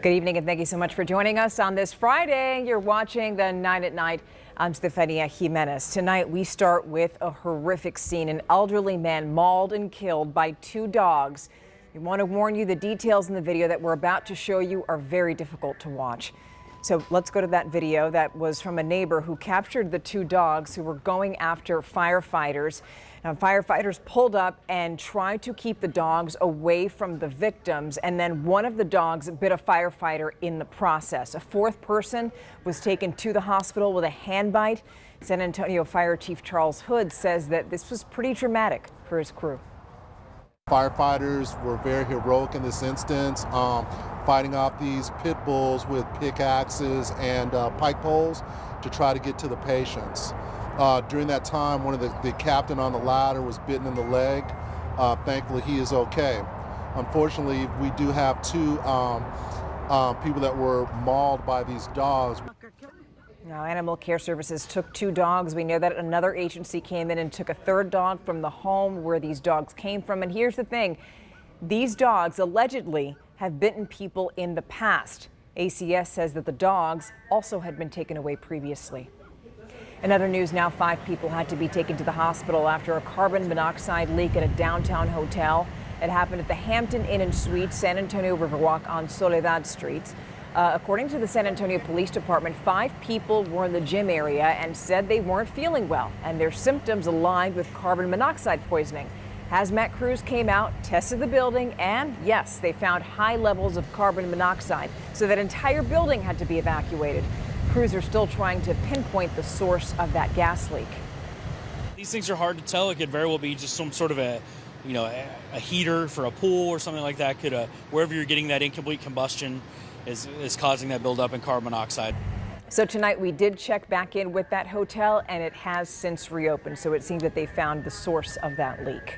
Good evening and thank you so much for joining us on this Friday. You're watching the 9 at Night. I'm Stephania Jimenez. Tonight we start with a horrific scene. An elderly man mauled and killed by two dogs. We want to warn you, the details in the video that we're about to show you are very difficult to watch. So let's go to that video that was from a neighbor who captured the two dogs who were going after firefighters. Now, firefighters pulled up and tried to keep the dogs away from the victims, and then one of the dogs bit a firefighter in the process. A fourth person was taken to the hospital with a hand bite. San Antonio Fire Chief Charles Hood says that this was pretty dramatic for his crew. Firefighters were very heroic in this instance, fighting off these pit bulls with pickaxes and pike poles to try to get to the patients. During that time, one of the captain on the ladder was bitten in the leg. Thankfully, he is okay. Unfortunately, we do have two people that were mauled by these dogs. Now, Animal Care Services took two dogs. We know that another agency came in and took a third dog from the home where these dogs came from. And here's the thing. These dogs allegedly have bitten people in the past. ACS says that the dogs also had been taken away previously. In other news now, 5 people had to be taken to the hospital after a carbon monoxide leak at a downtown hotel. It happened at the Hampton Inn and Suites, San Antonio Riverwalk on Soledad Street. According to the San Antonio Police Department, 5 people were in the gym area and said they weren't feeling well, and their symptoms aligned with carbon monoxide poisoning. Hazmat crews came out, tested the building, and yes, they found high levels of carbon monoxide, so that entire building had to be evacuated. Crews are still trying to pinpoint the source of that gas leak. These things are hard to tell. It could very well be just some sort of a heater for a pool or something like that. Could wherever you're getting that incomplete combustion is causing that buildup in carbon monoxide. So tonight we did check back in with that hotel, and it has since reopened. So it seems that they found the source of that leak.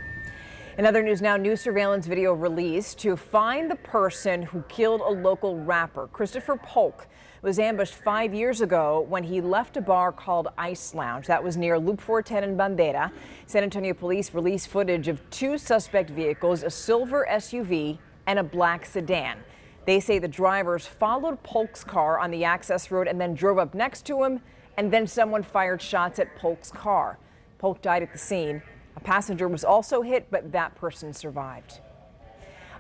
In other news now, new surveillance video released to find the person who killed a local rapper. Christopher Polk was ambushed 5 years ago when he left a bar called Ice Lounge. That was near Loop 410 and Bandera. San Antonio police released footage of 2 suspect vehicles, a silver SUV and a black sedan. They say the drivers followed Polk's car on the access road and then drove up next to him, and then someone fired shots at Polk's car. Polk died at the scene. A passenger was also hit, but that person survived.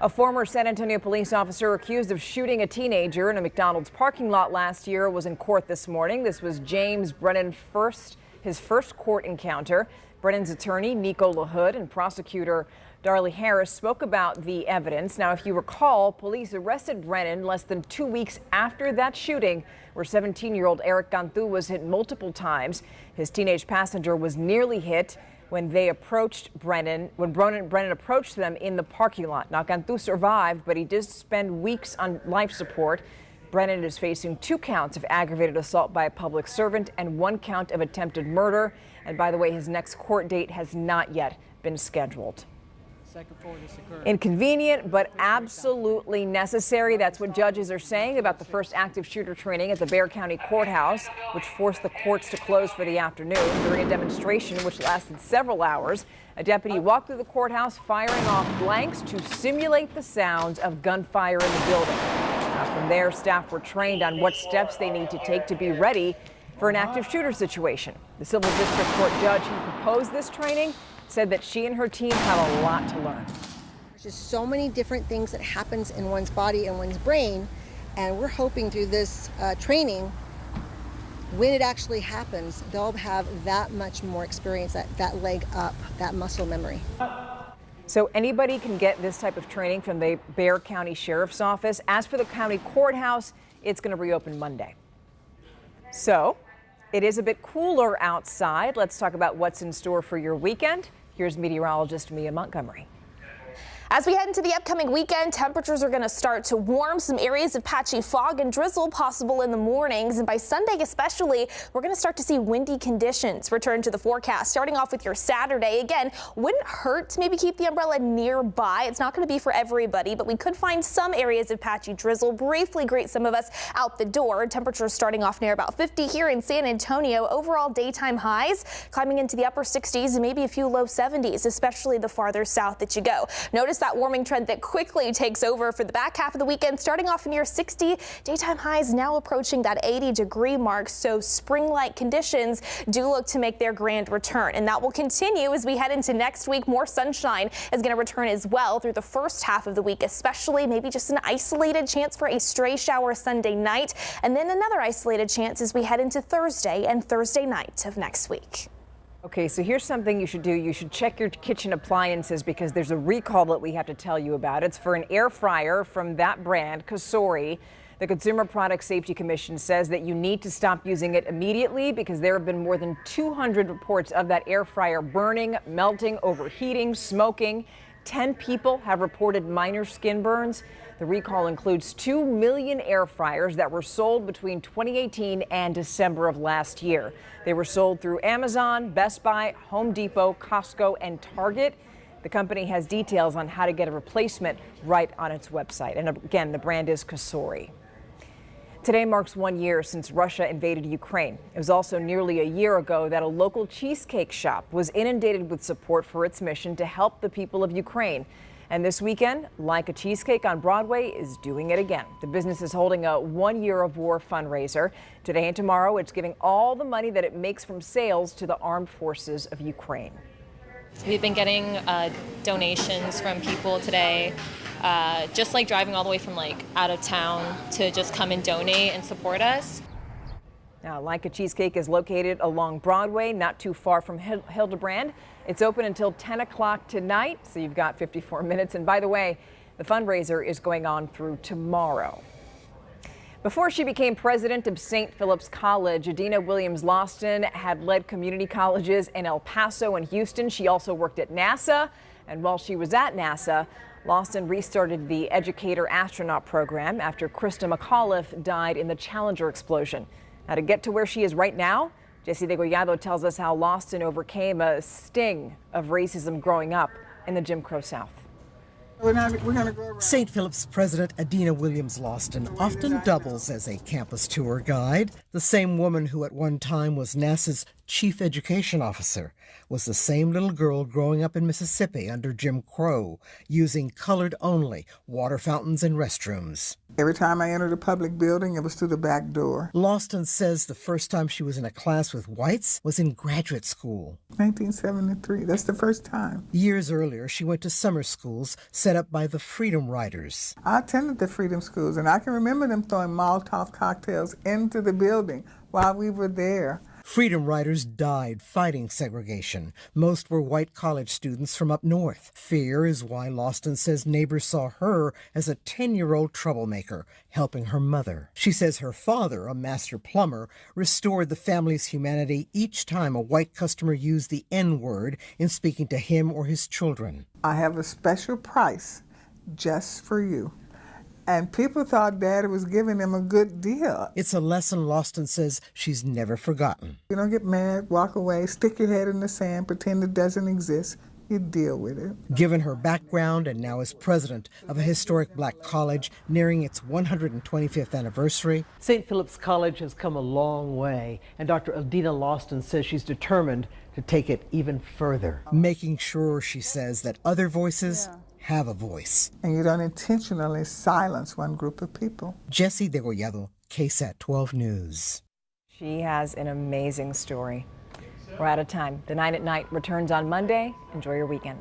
A former San Antonio police officer accused of shooting a teenager in a McDonald's parking lot last year was in court this morning. This was James Brennan his first court encounter. Brennan's attorney, Nico LaHood, and prosecutor Darlie Harris spoke about the evidence. Now, if you recall, police arrested Brennan less than 2 weeks after that shooting, where 17-year-old Eric Cantu was hit multiple times. His teenage passenger was nearly hit when they approached Brennan, Brennan approached them in the parking lot. Now, Cantu survived, but he did spend weeks on life support. Brennan is facing 2 counts of aggravated assault by a public servant and 1 count of attempted murder. And by the way, his next court date has not yet been scheduled. Inconvenient, but absolutely necessary. That's what judges are saying about the first active shooter training at the Bexar County Courthouse, which forced the courts to close for the afternoon. During a demonstration which lasted several hours, a deputy walked through the courthouse firing off blanks to simulate the sounds of gunfire in the building. From there, staff were trained on what steps they need to take to be ready for an active shooter situation. The civil district court judge who proposed this training said that she and her team have a lot to learn. There's just so many different things that happens in one's body and one's brain, and we're hoping through this training, when it actually happens, they'll have that much more experience, that leg up, that muscle memory. So anybody can get this type of training from the Bexar County Sheriff's Office. As for the county courthouse, it's going to reopen Monday. So it is a bit cooler outside. Let's talk about what's in store for your weekend. Here's meteorologist Mia Montgomery. As we head into the upcoming weekend, temperatures are going to start to warm. Some areas of patchy fog and drizzle possible in the mornings. And by Sunday especially, we're going to start to see windy conditions return to the forecast. Starting off with your Saturday, again, wouldn't hurt to maybe keep the umbrella nearby. It's not going to be for everybody, but we could find some areas of patchy drizzle briefly greet some of us out the door. Temperatures starting off near about 50 here in San Antonio. Overall daytime highs climbing into the upper 60s and maybe a few low 70s, especially the farther south that you go. Notice that warming trend that quickly takes over for the back half of the weekend, starting off near 60. Daytime highs now approaching that 80-degree mark, so spring-like conditions do look to make their grand return. And that will continue as we head into next week. More sunshine is going to return as well through the first half of the week, especially maybe just an isolated chance for a stray shower Sunday night, and then another isolated chance as we head into Thursday and Thursday night of next week. Okay, so here's something you should do. You should check your kitchen appliances because there's a recall that we have to tell you about. It's for an air fryer from that brand, KSAT. The Consumer Product Safety Commission says that you need to stop using it immediately because there have been more than 200 reports of that air fryer burning, melting, overheating, smoking. 10 people have reported minor skin burns. The recall includes 2 million air fryers that were sold between 2018 and December of last year. They were sold through Amazon, Best Buy, Home Depot, Costco, and Target. The company has details on how to get a replacement right on its website. And again, the brand is KSAT. Today marks 1 year since Russia invaded Ukraine. It was also nearly a year ago that a local cheesecake shop was inundated with support for its mission to help the people of Ukraine. And this weekend, Like a Cheesecake on Broadway is doing it again. The business is holding a 1 Year of War fundraiser. Today and tomorrow, it's giving all the money that it makes from sales to the armed forces of Ukraine. We've been getting donations from people today, just like driving all the way from out of town to just come and donate and support us. Now, Like a Cheesecake is located along Broadway, not too far from Hildebrand. It's open until 10 o'clock tonight, so you've got 54 minutes. And by the way, the fundraiser is going on through tomorrow. Before she became president of St. Phillips College, Adina Williams-Lawson had led community colleges in El Paso and Houston. She also worked at NASA. And while she was at NASA, Lawson restarted the Educator Astronaut program after Krista McAuliffe died in the Challenger explosion. Now, to get to where she is right now, Jesse Degollado tells us how Lawson overcame a sting of racism growing up in the Jim Crow South. St. Philip's president Adina Williams-Lawson often doubles as a campus tour guide. The same woman who at one time was NASA's chief education officer was the same little girl growing up in Mississippi under Jim Crow, using colored-only water fountains and restrooms. Every time I entered a public building, it was through the back door. Lawson says the first time she was in a class with whites was in graduate school. 1973, that's the first time. Years earlier, she went to summer schools set up by the Freedom Riders. I attended the Freedom Schools, and I can remember them throwing Molotov cocktails into the building while we were there. Freedom Riders died fighting segregation. Most were white college students from up north. Fear is why Lawson says neighbors saw her as a 10-year-old troublemaker, helping her mother. She says her father, a master plumber, restored the family's humanity each time a white customer used the N-word in speaking to him or his children. I have a special price just for you. And people thought Daddy was giving them a good deal. It's a lesson Lawson says she's never forgotten. You don't get mad, walk away, stick your head in the sand, pretend it doesn't exist. You deal with it. Given her background and now as president of a historic black college nearing its 125th anniversary, St. Phillips College has come a long way, and Dr. Adina Lawson says she's determined to take it even further. Making sure, she says, that other voices have a voice. And you don't intentionally silence one group of people. Jesse Degollado, KSAT 12 News. She has an amazing story. We're out of time. The 9 at Night returns on Monday. Enjoy your weekend.